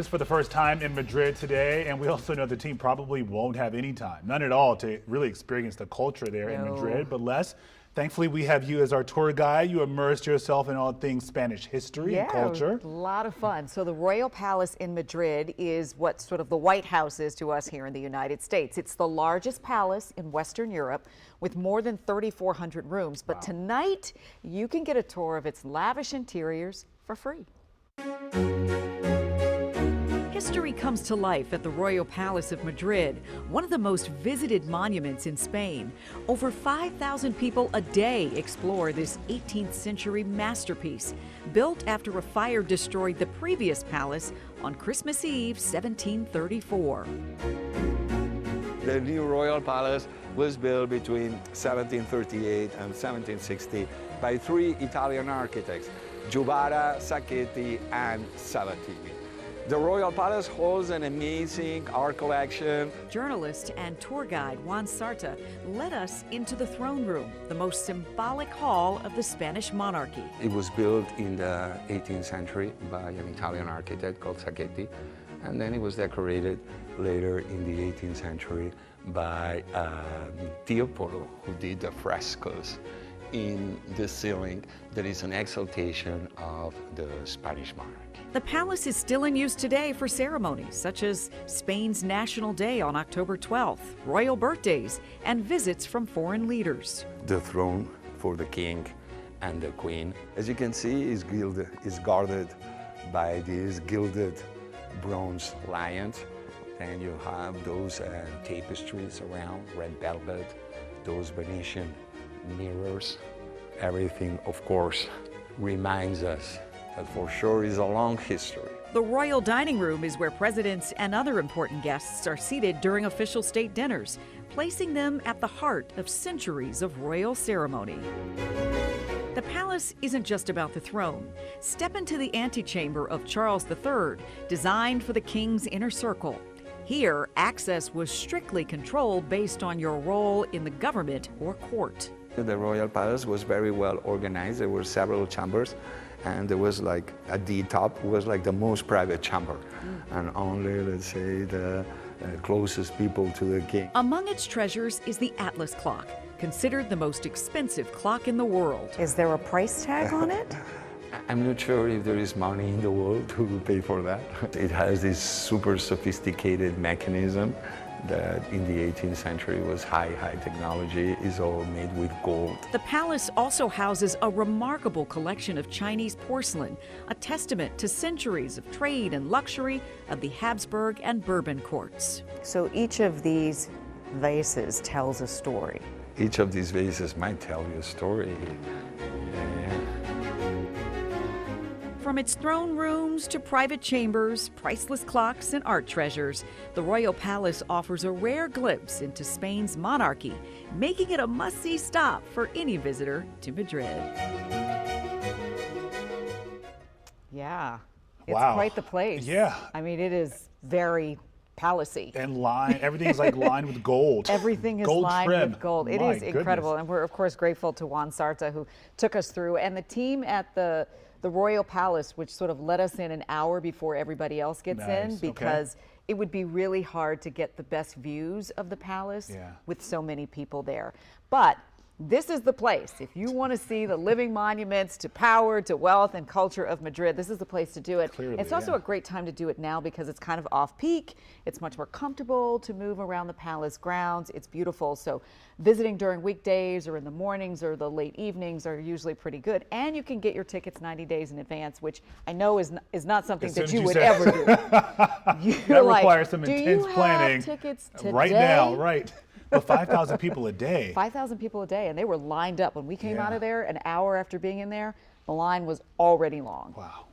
For the first time in Madrid today, and we also know the team probably won't have any time, none at all, to really experience the culture there in Madrid. But Les, thankfully we have you as our tour guide. You immersed yourself in all things Spanish history and culture. A lot of fun. So the Royal Palace in Madrid is what sort of the White House is to us here in the United States. It's the largest palace in Western Europe with more than 3,400 rooms. But tonight you can get a tour of its lavish interiors for free. History comes to life at the Royal Palace of Madrid, one of the most visited monuments in Spain. Over 5,000 people a day explore this 18th century masterpiece, built after a fire destroyed the previous palace on Christmas Eve, 1734. The new Royal Palace was built between 1738 and 1760 by three Italian architects, Giovanni, Sacchetti, and Sabatini. The Royal Palace holds an amazing art collection. Journalist and tour guide Juan Sarta led us into the throne room, the most symbolic hall of the Spanish monarchy. It was built in the 18th century by an Italian architect called Sacchetti, and then it was decorated later in the 18th century by Tiepolo, who did the frescoes in the ceiling that is an exaltation of the Spanish monarchy. The palace is still in use today for ceremonies such as Spain's National Day on October 12th, royal birthdays, and visits from foreign leaders. The throne for the king and the queen, as you can see, is guarded by these gilded bronze lions. Then you have those tapestries around, red velvet, those Venetian mirrors. Everything, of course, reminds us that for sure is a long history. The royal dining room is where presidents and other important guests are seated during official state dinners, placing them at the heart of centuries of royal ceremony. The palace isn't just about the throne. Step into the antechamber of Charles III, designed for the king's inner circle. Here, access was strictly controlled based on your role in the government or court. The Royal Palace was very well organized. There were several chambers, and there was like at the top was like the most private chamber, and only, let's say, the closest people to the king. Among its treasures is the Atlas clock, considered the most expensive clock in the world. Is there a price tag on it? I'm not sure if there is money in the world to pay for that. It has this super sophisticated mechanism that in the 18th century was high technology. Is all made with gold. The palace also houses a remarkable collection of Chinese porcelain, a testament to centuries of trade and luxury of the Habsburg and Bourbon courts. So each of these vases tells a story. Each of these vases might tell you a story. From its throne rooms to private chambers, priceless clocks, and art treasures, the Royal Palace offers a rare glimpse into Spain's monarchy, making it a must-see stop for any visitor to Madrid. Yeah, it's quite the place. Yeah. I mean, it is very palacey. And everything's like lined with gold. Everything is gold lined trim. with gold. It My is incredible. goodness. And we're, of course, grateful to Juan Sarta, who took us through, and the team at the Royal Palace, which sort of let us in an hour before everybody else gets in, because it would be really hard to get the best views of the palace with so many people there. But this is the place. If you want to see the living monuments to power, to wealth, and culture of Madrid, this is the place to do it. Clearly, it's also a great time to do it now because it's kind of off-peak. It's much more comfortable to move around the palace grounds. It's beautiful. So visiting during weekdays or in the mornings or the late evenings are usually pretty good. And you can get your tickets 90 days in advance, which I know is not something that you would ever do. That requires some intense planning. Do you have tickets today? Right now, right. But 5,000 people a day. 5,000 people a day, and they were lined up. When we came out of there, an hour after being in there, the line was already long. Wow.